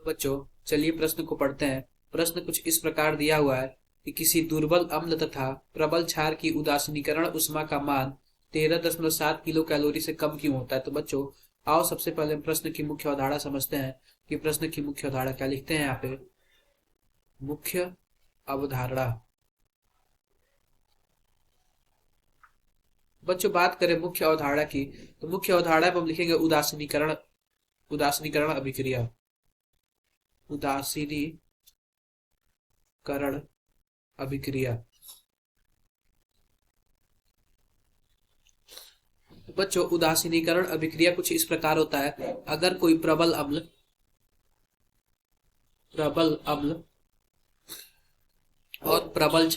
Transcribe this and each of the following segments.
बच्चों चलिए प्रश्न को पढ़ते हैं। प्रश्न कुछ इस प्रकार दिया हुआ है कि किसी दुर्बल अम्ल तथा प्रबल क्षार की उदासीनीकरण उष्मा का मान 13.7 किलो कैलोरी से कम क्यों होता है। तो बच्चों आओ सबसे पहले प्रश्न की मुख्य अवधारणा समझते हैं कि प्रश्न की मुख्य अवधारणा क्या लिखते हैं यहाँ पे। मुख्य अवधारणा बच्चों बात करें मुख्य अवधारणा की तो मुख्य अवधारणा पर हम लिखेंगे उदासीनीकरण। उदासीनीकरण अभिक्रिया, उदासीनीकरण अभिक्रिया। बच्चों उदासीनीकरण अभिक्रिया कुछ इस प्रकार होता है। अगर कोई प्रबल अम्ल और प्रबल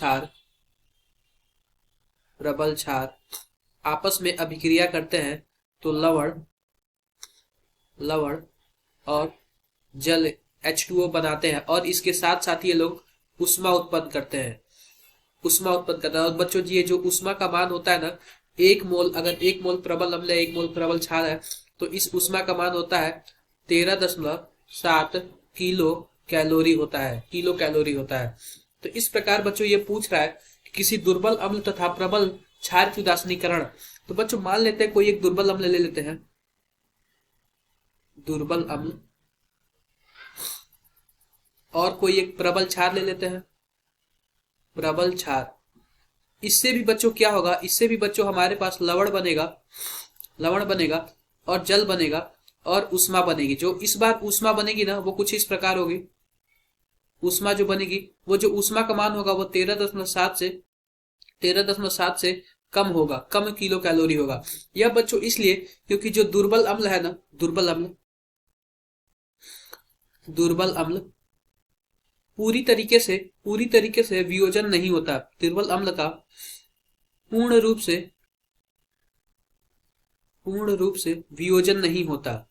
क्षार आपस में अभिक्रिया करते हैं तो लवण और जल H2O बनाते हैं और इसके साथ साथ ये लोग उष्मा उत्पन्न करते हैं। और बच्चों जी ये जो उष्मा का मान होता है ना, अगर 1 मोल प्रबल अम्ल है 1 मोल प्रबल क्षार है तो इस उष्मा का मान होता है 13.7 किलो कैलोरी होता है। तो इस प्रकार बच्चों ये पूछ रहा है कि किसी दुर्बल अम्ल तथा प्रबल क्षार की उदासीनीकरण। तो बच्चों मान लेते हैं कोई एक दुर्बल अम्ल ले लेते हैं, दुर्बल अम्ल, और कोई एक प्रबल क्षार ले लेते हैं, प्रबल क्षार। इससे भी बच्चों क्या होगा, इससे भी बच्चों हमारे पास लवण बनेगा और जल बनेगा और उष्मा बनेगी। जो इस बार उष्मा बनेगी ना वो कुछ इस प्रकार होगी। उष्मा जो बनेगी वो जो उष्मा का मान होगा वो 13.7 से कम होगा, कम किलो कैलोरी होगा। यह बच्चों इसलिए क्योंकि जो दुर्बल अम्ल है ना, दुर्बल अम्ल पूरी तरीके से वियोजन नहीं होता। दुर्बल अम्ल का पूर्ण रूप से वियोजन नहीं होता।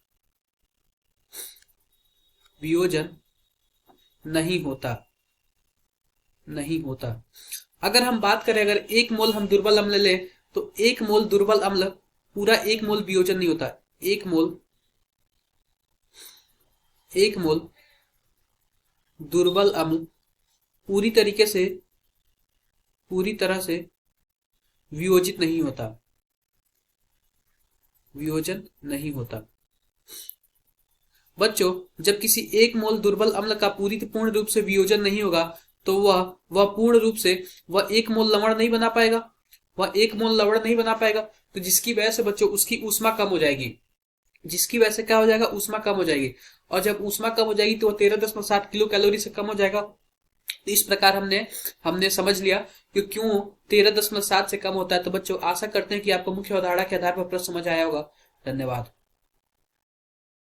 अगर हम बात करें, अगर 1 मोल हम दुर्बल अम्ल ले तो 1 मोल दुर्बल अम्ल पूरा 1 मोल वियोजन नहीं होता। 1 मोल दुर्बल अम्ल पूरी तरह से वियोजन नहीं होता। बच्चों जब किसी 1 मोल दुर्बल अम्ल का पूर्ण रूप से वियोजन नहीं होगा तो वह पूर्ण रूप से 1 मोल लवण नहीं बना पाएगा। तो जिसकी वजह से बच्चों उसकी ऊष्मा कम हो जाएगी। ऊष्मा कम हो जाएगी। और जब ऊष्मा कम हो जाएगी तो वह 13.7 किलो कैलोरी से कम हो जाएगा। तो इस प्रकार हमने समझ लिया कि क्यों 13.7 से कम होता है। तो बच्चों आशा करते हैं कि आपको मुख्य अवधारणा के आधार पर प्रश्न समझ आया होगा। धन्यवाद।